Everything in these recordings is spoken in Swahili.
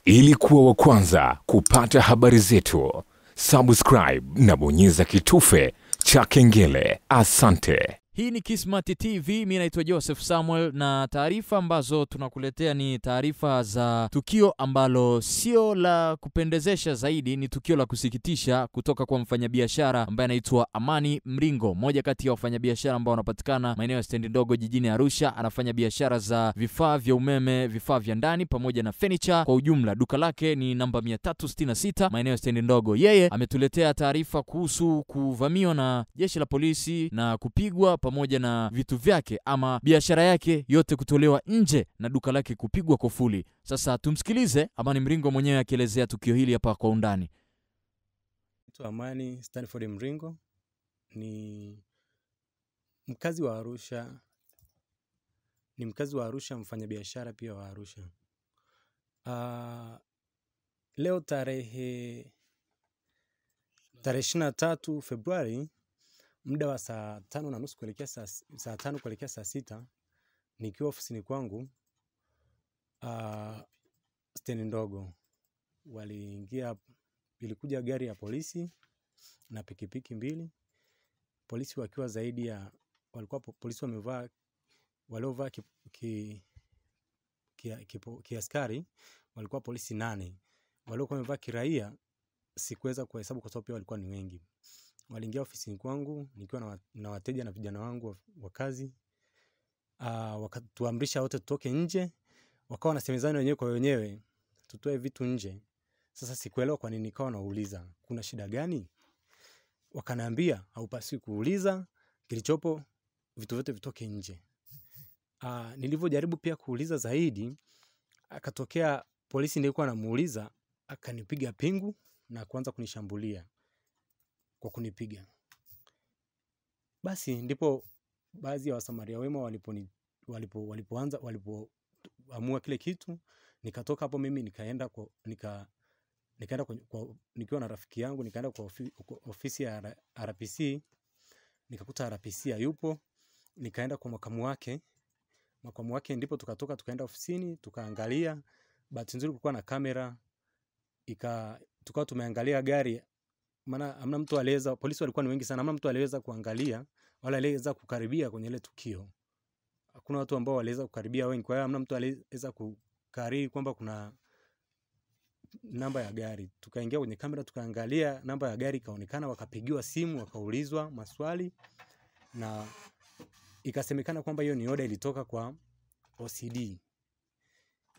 Ili kuwa wa kwanza kupata habari zetu, subscribe na bonyeza kitufe cha kengele. Asante. Hii ni Kismat TV, mimi naitwa Joseph Samuel, na taarifa ambazo tunakuletea ni taarifa za tukio ambalo sio la kupendezesha zaidi, ni tukio la kusikitisha kutoka kwa mfanyabiashara ambaye anaitwa Amani Mringo, mmoja kati ya wafanyabiashara ambao wanapatikana maeneo ya stendi ndogo jijini Arusha. Anafanya biashara za vifaa vya umeme, vifaa vya ndani pamoja na furniture kwa ujumla. Duka lake ni namba 366 maeneo ya stendi ndogo. Yeye ametuletea taarifa kuhusu kuvamiwa na jeshi la polisi na kupigwa pamoja na vitu vyake ama biashara yake yote kutolewa nje na duka lake kupigwa kufuli. Sasa tumsikilize Amani Mringo mwenyewe akielezea tukio hili hapa kwa undani. Amani Stanford Mringo ni mkazi wa Arusha. Mfanyabiashara pia wa Arusha. Leo tarehe 23 Februari, muda wa saa 5:30 kuelekea saa 5 kuelekea saa 6, nikiwa ofisini kwangu stendi ndogo, ilikuja gari ya polisi na pikipiki mbili. Polisi wakiwa zaidi ya polisi waliovaa kiaskari walikuwa polisi 8. Waliokuwa wamevaa kiraia sikuweza kuhesabu kwa sababu pia walikuwa ni wengi. Waliingia ofisini kwangu nikiwa na wateja na vijana wangu wa kazi. Wakatuamrisha wote tutoke nje. Wakawa wanasemezana wenyewe kwa wenyewe tutoe vitu nje. Sasa sikuelewa kwa nini, nikawa nauliza kuna shida gani? Wakaniambia haupaswi kuuliza, kilichopo vitu vyote vitoke nje. Nilivyojaribu pia kuuliza zaidi, akatokea polisi nilikuwa namuuliza, akanipiga pingu na kuanza kunishambulia kwa kunipiga. Basi ndipo baadhi ya wasamaria wema walipoamua kile kitu. Nikatoka hapo mimi nikaenda nikiwa na rafiki yangu, nikaenda kwa ofisi ya RPC. Nikakuta RPC hayupo. Nikaenda kwa makamu wake, ndipo tukatoka tukaenda ofisini tukaangalia. Bahati nzuri kulikuwa na kamera, tukawa tumeangalia gari. Maana hamna mtu aliweza, polisi walikuwa ni wengi sana, hamna mtu aliweza kuangalia wala aliweza kukaribia kwenye ile tukio. Hakuna watu ambao waliweza kukaribia wengi, kwa hiyo hamna mtu aliweza kukariri kwamba kuna namba ya gari. Tukaingia kwenye kamera tukaangalia namba ya gari, ikaonekana. Wakapigiwa simu, wakaulizwa maswali na ikasemekana kwamba hiyo ni order ilitoka kwa OCD.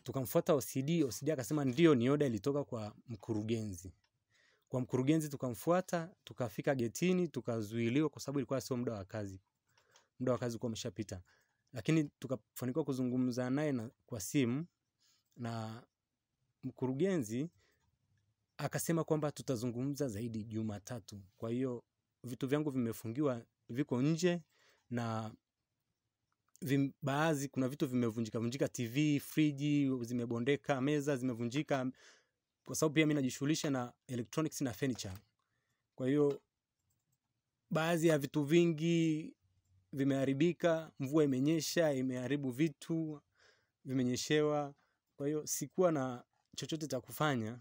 Tukamfuata OCD akasema ndio ni order ilitoka kwa mkurugenzi. Kwa mkurugenzi tukamfuata, tukafika getini, tukazuiliwa kwa sababu ilikuwa sio muda wa kazi. Muda wa kazi ulikuwa umeshapita. Lakini tukafanikiwa kuzungumza naye kwa simu, na mkurugenzi akasema kwamba tutazungumza zaidi Jumatatu. Kwa hiyo vitu vyangu vimefungiwa, viko nje, na kuna vitu vimevunjika, TV, friji zimebondeka, meza zimevunjika, kwa sababu pia mimi najishughulisha na electronics na furniture. Kwa hiyo baadhi ya vitu vingi vimeharibika, mvua imenyesha, imeharibu vitu, vimenyeshewa. Kwa hiyo sikuwa na chochote cha kufanya.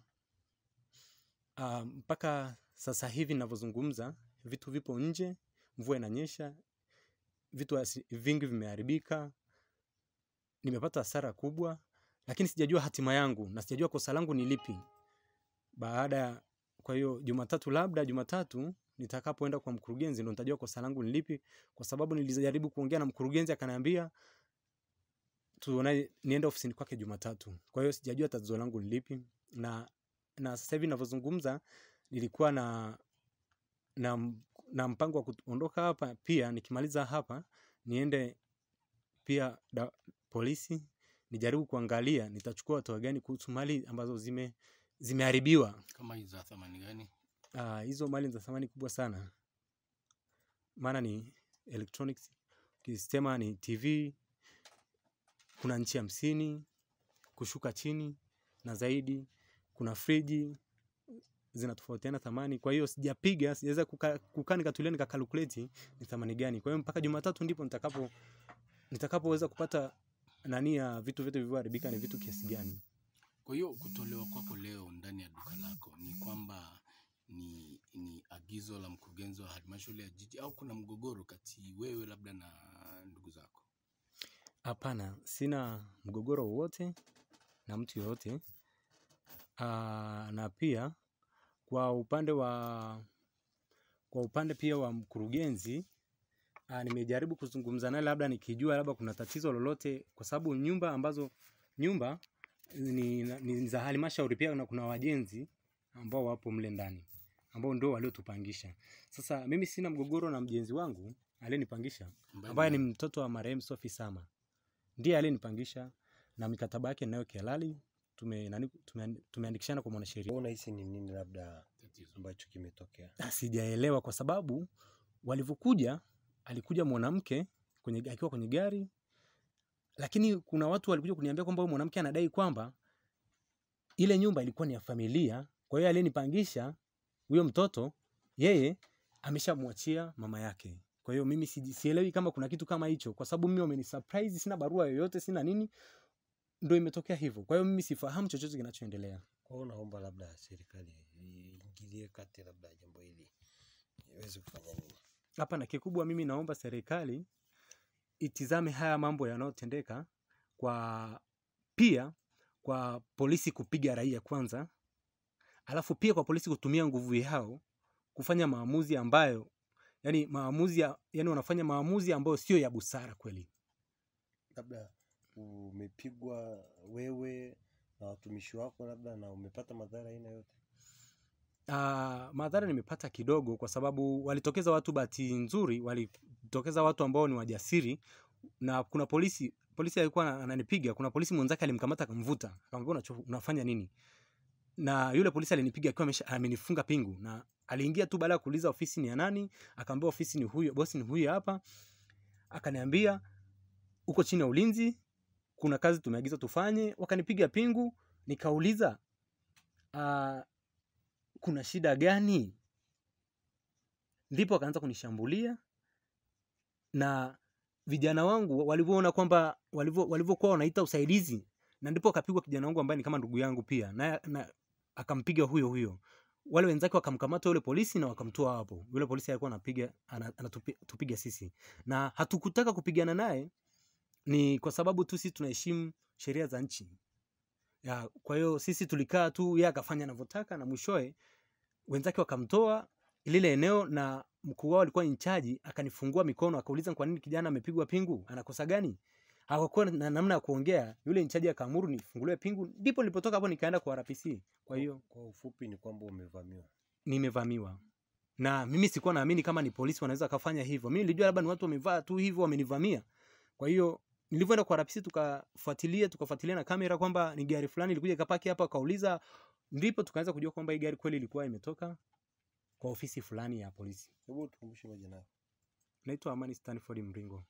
Mpaka sasa hivi ninavyozungumza, vitu vipo nje, mvua inanyesha, vitu vingi vimeharibika. Nimepata hasara kubwa, lakini sijajua hatima yangu na sijajua kosa langu ni lipi. Kwa hiyo Jumatatu nitakapoenda kwa mkurugenzi ndo nitajua kosa langu ni lipi, kwa sababu nilijaribu kuongea na mkurugenzi akaniambia niende ofisini kwake Jumatatu. Kwa hiyo sijajua tatizo langu ni lipi, na sasa hivi ninavyozungumza nilikuwa na mpango wa kuondoka hapa. Pia nikimaliza hapa niende pia polisi, nijaribu kuangalia nitachukua hatua gani kuhusu mali ambazo zimeharibiwa. Kama hizo za thamani gani? Hizo mali za thamani kubwa sana. Maana ni electronics, kisema ni TV, kuna nchi 50 kushuka chini na zaidi, kuna friji zinatofautiana thamani. Kwa hiyo sijaweza kukaa nikatulia nikakalculate ni thamani gani. Kwa hiyo mpaka Jumatatu ndipo nitakapoweza kupata ya vitu vyote vilivyoharibika ni vitu kiasi gani. Kwa hiyo kutolewa kwako leo ndani ya duka lako ni kwamba ni agizo la mkurugenzi wa halmashauri ya jiji au kuna mgogoro kati wewe labda na ndugu zako? Hapana, sina mgogoro wowote na mtu yoyote. Na pia kwa upande pia wa mkurugenzi, nimejaribu kuzungumza naye labda nikijua labda kuna tatizo lolote, kwa sababu nyumba ni za halmashauri pia, na kuna wajenzi ambao wapo mle ndani ambao ndio waliotupangisha. Sasa mimi sina mgogoro na mjenzi wangu aliyenipangisha, ambaye ni mtoto wa marehemu Sophie Sama. Ndiye aliyenipangisha na mikataba yake nayo kihalali tumeandikishana kwa mwanasheria. Unahisi ni nini labda ambacho kimetokea? Sijaelewa, kwa sababu walivyokuja, alikuja mwanamke akiwa kwenye gari, lakini kuna watu walikuja kuniambia kwamba huyo mwanamke anadai kwamba ile nyumba ilikuwa ni ya familia. Kwa hiyo aliyenipangisha huyo mtoto, yeye ameshamwachia mama yake. Kwa hiyo mimi sielewi kama kuna kitu kama hicho, kwa sababu mimi wamenisurprise, sina barua yoyote, sina nini, ndio imetokea hivyo. Kwa hiyo mimi sifahamu chochote kinachoendelea. Kwa hiyo naomba labda serikali iingilie kati labda jambo hili iweze kufanya nini? Hapana, kikubwa mimi naomba serikali itizame haya mambo yanayotendeka, pia kwa polisi kupiga raia kwanza, alafu pia kwa polisi kutumia nguvu yao kufanya maamuzi ambayo wanafanya maamuzi ambayo sio ya busara kweli. Labda umepigwa wewe na watumishi wako labda, na umepata madhara aina yote? Madhara nimepata kidogo, kwa sababu walitokeza watu, bahati nzuri walitokeza watu ambao ni wajasiri, na kuna polisi alikuwa ananipiga, kuna polisi mwenzake alimkamata akamvuta, akamwambia unafanya nini? Na yule polisi alinipiga akiwa amenifunga pingu, na aliingia tu baada ya kuuliza ofisi ni ya nani, akaambia ofisi ni huyo, bosi ni huyo hapa. Akaniambia uko chini ya ulinzi, kuna kazi tumeagiza tufanye. Wakanipiga pingu, nikauliza kuna shida gani? Ndipo akaanza kunishambulia, na vijana wangu walivyoona kwamba walivyokuwa wanaita usaidizi, na ndipo akapigwa kijana wangu ambaye ni kama ndugu yangu pia, na akampiga huyo. Wale wenzake wakamkamata yule polisi na wakamtoa hapo. Yule polisi alikuwa anatupiga sisi, na hatukutaka kupigana naye, ni kwa sababu tu sisi tunaheshimu sheria za nchi. Kwa hiyo sisi tulikaa tu, yeye akafanya anavyotaka, na mwishoe wenzake wakamtoa lile eneo, na mkuu wao alikuwa in charge akanifungua mikono, akauliza kwa nini kijana amepigwa pingu, anakosa gani? Hakuwa na namna ya kuongea, yule in charge akaamuru nifunguliwe pingu, ndipo nilipotoka hapo nikaenda kwa RPC. Kwa hiyo kwa ufupi ni kwamba umevamiwa. Nimevamiwa. Na mimi sikuwa naamini kama ni polisi wanaweza kufanya hivyo. Mimi nilijua labda ni watu wamevaa tu hivyo wamenivamia. Kwa hiyo nilivyoenda kwa RPC tukafuatilia na kamera kwamba ni gari fulani ilikuja ikapaki hapa, kauliza, ndipo tukaanza kujua kwamba hii gari kweli ilikuwa imetoka kwa ofisi fulani ya polisi. Hebu tukumbushe majina yako. Naitwa Amani Stanford Mringo.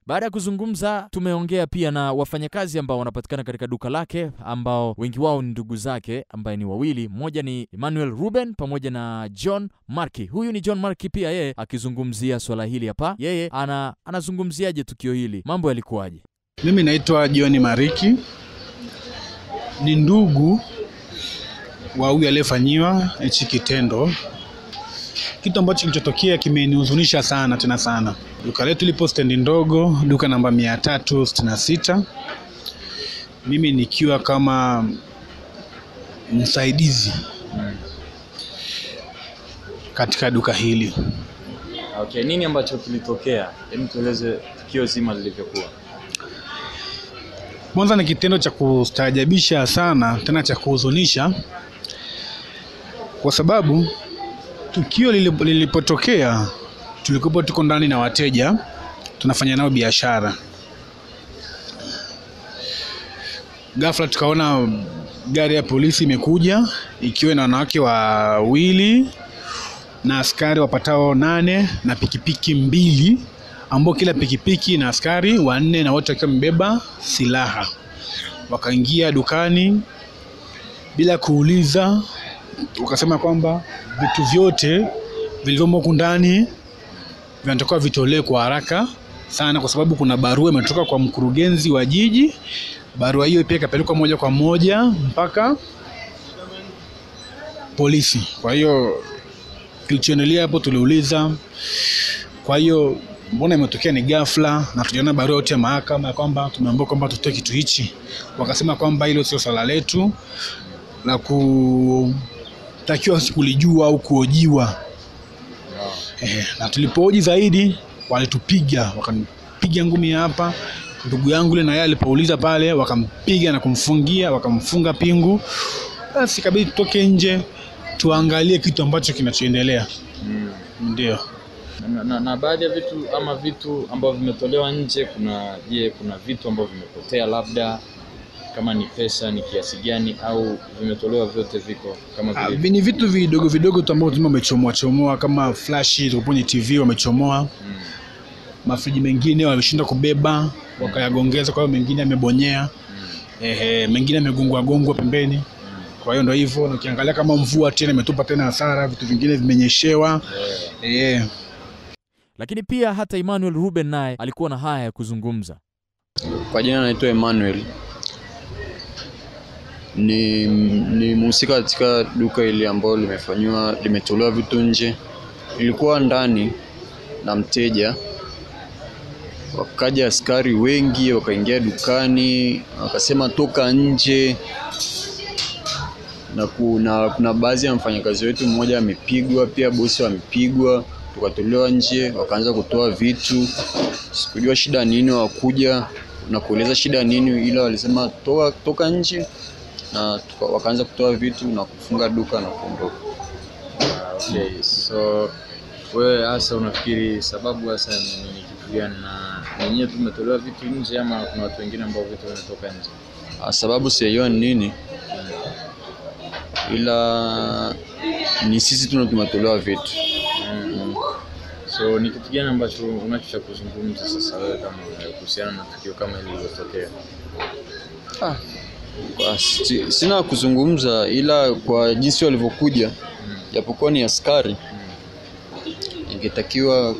Baada ya kuzungumza, tumeongea pia na wafanyakazi ambao wanapatikana katika duka lake, ambao wengi wao ni ndugu zake, ambaye ni wawili. Mmoja ni Emmanuel Ruben pamoja na John Marki. Huyu ni John Marki pia, yeye akizungumzia swala hili hapa. Yeye anazungumziaje tukio hili? Mambo yalikuwaje? Mimi naitwa John Mariki. Ni ndugu wa huyu aliyefanyiwa hichi kitendo. Kitu ambacho kilichotokea kimenihuzunisha sana tena sana. Duka letu lipo stendi ndogo, duka namba 366. Mimi nikiwa kama msaidizi katika duka hili. Okay, nini ambacho kilitokea? Hebu tueleze tukio zima lilivyokuwa. Mwanzo ni kitendo cha kustaajabisha sana, tena cha kuhuzunisha, kwa sababu tukio lilipotokea tulikuwa tuko ndani na wateja tunafanya nao biashara. Ghafla tukaona gari ya polisi imekuja ikiwa na wanawake wawili na askari wapatao 8 na pikipiki 2, ambao kila pikipiki na askari 4 na wote wakiwa wamebeba silaha. Wakaingia dukani bila kuuliza, wakasema kwamba vitu vyote vilivyomo ndani vinatakiwa vitolewe kwa haraka sana, kwa sababu kuna barua imetoka kwa mkurugenzi wa jiji. Barua hiyo pia ikapelekwa moja kwa moja mpaka polisi. Kwa hiyo kilichoendelea hapo tuliuliza, kwa hiyo mbona imetokea ni ghafla na tuliona barua yote ya mahakama kwamba tumeambiwa kwamba tutoe kitu hichi. Wakasema kwamba hilo sio swala letu na kutakiwa kulijua au kuojiwa. Na tulipohoji zaidi walitupiga, wakanipiga ngumi hapa. Ndugu yangu yule na yeye alipouliza pale wakampiga na kumfungia, wakamfunga pingu. Basi kabidi tutoke nje tuangalie kitu ambacho kinachoendelea. Ndio. Na baadhi ya vitu ama vitu ambavyo vimetolewa nje, kuna vitu ambavyo vimepotea, labda kama ni pesa ni kiasi gani, au vimetolewa vyote viko kama vile? Ni vitu vidogo vidogo tu ambavyo tumechomoa kama flash kwenye TV wamechomoa. Mafriji mengine walishinda kubeba wakayagongeza, kwa hiyo mengine yamebonyea. Mengine yamegongwa pembeni. Kwa hiyo ndio hivyo, ukiangalia kama mvua tena imetupa tena hasara, vitu vingine vimenyeshewa. Lakini pia hata Emmanuel Ruben naye alikuwa na haya ya kuzungumza. Kwa jina naitwa Emmanuel. Ni mhusika katika duka ile ambalo limetolewa vitu nje. Nilikuwa ndani na mteja. Wakaja askari wengi wakaingia dukani, wakasema toka nje. Na kuna baadhi ya mfanyakazi wetu mmoja amepigwa, pia bosi amepigwa. Tukatolewa nje, wakaanza kutoa vitu. Sikujua shida nini, wakuja na kueleza shida nini, ila walisema toka nje, na wakaanza kutoa vitu na kufunga duka na kuondoka. Okay, so wewe hasa unafikiri sababu hasa ni kitu gani, na wenyewe tumetolewa vitu nje ama kuna watu wengine ambao vitu wametoka nje? Sababu sijajua ni nini, ila ni sisi tumetolewa vitu. So ni kitu gani ambacho unacho kuzungumza sasa wewe kama kuhusiana na tukio kama hili lililotokea? Sina kuzungumza, ila kwa jinsi walivyokuja, japokuwa ni askari, ingetakiwa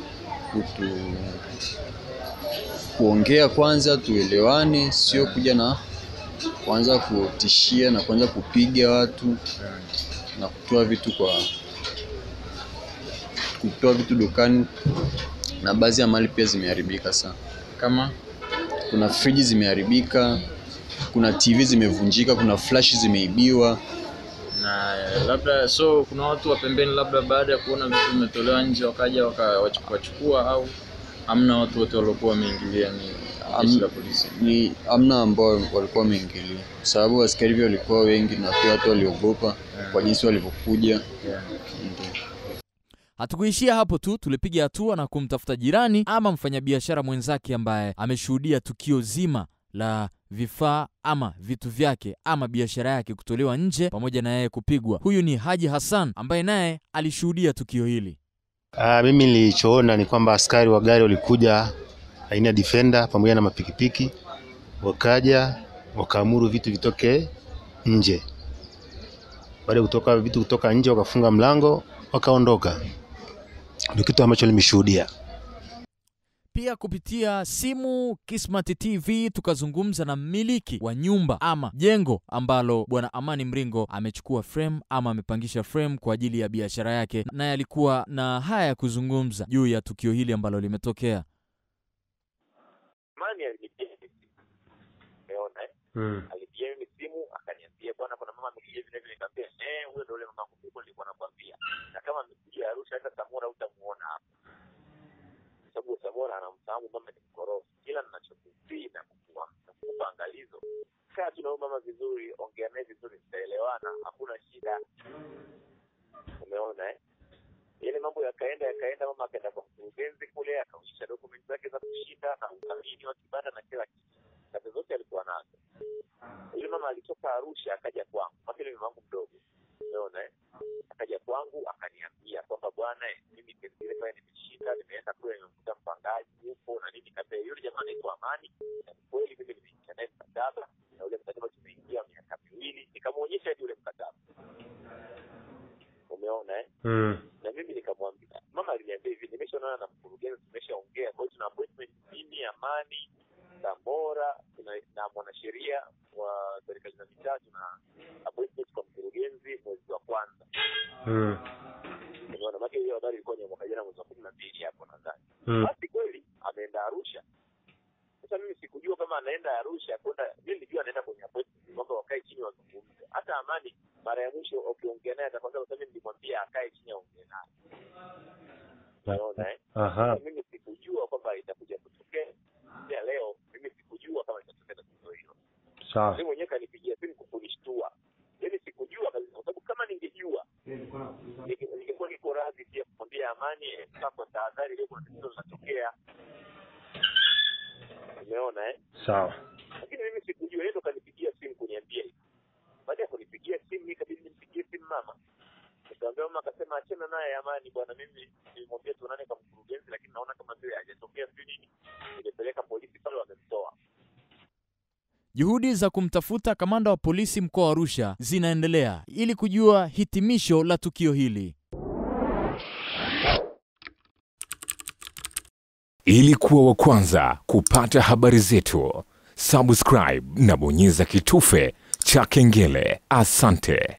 kuongea kwanza tuelewane, sio kuja na kuanza kutishia na kuanza kupiga watu na kutoa vitu dukani. Na baadhi ya mali pia zimeharibika sana. Kama kuna friji zimeharibika, kuna TV zimevunjika, kuna flash zimeibiwa. Na labda kuna watu wa pembeni labda baada ya kuona vitu vimetolewa nje wakaja wakachukua, au hamna watu wote walikuwa wameingilia? Ni jeshi la polisi ni hamna ambao walikuwa wameingilia, sababu askari pia walikuwa wengi na pia watu waliogopa kwa jinsi walivyokuja. Hatukuishia hapo tu, tulipiga hatua na kumtafuta jirani ama mfanyabiashara mwenzake ambaye ameshuhudia tukio zima la vifaa ama vitu vyake ama biashara yake kutolewa nje pamoja na yeye kupigwa. Huyu ni Haji Hassan ambaye naye alishuhudia tukio hili. Mimi nilichoona ni kwamba askari wa gari walikuja aina Defender pamoja na mapikipiki, wakaja wakaamuru vitu vitoke nje. Baada ya vitu kutoka nje wakafunga mlango wakaondoka. Ndio kitu ambacho nimeshuhudia. Pia kupitia simu Kismat TV tukazungumza na mmiliki wa nyumba ama jengo ambalo Bwana Amani Mringo amechukua frame ama amepangisha frame kwa ajili ya biashara yake, naye alikuwa na haya kuzungumza juu ya tukio hili ambalo limetokea. Amani alinipigia simu akaniambia bwana kuna mama amekuja vile vile, nikamwambia huyo ndio yule mama mkubwa nilikuwa nakwambia, na kama amekuja Arusha hata Samora utamuona hapa, sababu Samora anamfahamu mama ni mkorofi. Kila ninachokutii na kukupa angalizo, kaa tu na mama vizuri, ongea naye vizuri, tutaelewana, hakuna shida. Umeona ile mambo yakaenda, mama akaenda kwa mkurugenzi kule, akaonyesha dokumenti zake za kushinda na ukamili wa kibanda na kila kitu. Kazi zote alikuwa nazo. Yule mama alitoka Arusha akaja kwangu, mama yule mama mdogo. Umeona akaja kwangu akaniambia kwamba bwana mimi kile pale nimeshinda, nimeenda kule nimekuta mpangaji yupo na nini, kabe yule jamaa anaitwa Amani. Na kweli mimi nimeingia naye mkataba, na ule mkataba tumeingia miaka 2, nikamuonyesha yule mkataba. Umeona na mimi nikamwambia, mama aliniambia hivi, nimeshaonana na mkurugenzi, tumeshaongea, kwa hiyo tuna appointment mimi bora na mwanasheria wa serikali za mitaa na appointment kwa mkurugenzi mwezi wa kwanza. Unaona maana hiyo habari ilikuwa ni mwaka jana mwezi wa 12 hapo nadhani. Basi kweli ameenda Arusha. Sasa mimi sikujua kama anaenda Arusha kwenda, mimi nilijua anaenda kwenye appointment kwamba wakae chini wazungumze. Hata Amani mara ya mwisho ukiongea naye atakwambia sasa mimi nilimwambia akae chini aongee naye. Unaona mimi sikujua kwamba itakuja kutokea leo, mimi sikujua kama itatokea tatizo hilo. Sawa. Mimi mwenyewe kanipigia simu kunishtua. Yaani sikujua kwa sababu kama ningejua ningekuwa niko radhi pia kumwambia Amani kwa tahadhari leo kuna tatizo linatokea. Umeona Sawa. Lakini mimi sikujua, yeye ndo kanipigia simu kuniambia hivi. Baada ya kunipigia simu nikabidi nimpigie simu mama. Nikamwambia mama, akasema achana naye Amani bwana, mimi nilimwambia tuonane kwa mkurugenzi lakini naona kama vile hajatokea nini. Nilipeleka polisi pale wamemtoa. Juhudi za kumtafuta kamanda wa polisi mkoa wa Arusha zinaendelea ili kujua hitimisho la tukio hili. Ili kuwa wa kwanza kupata habari zetu, subscribe na bonyeza kitufe cha kengele. Asante.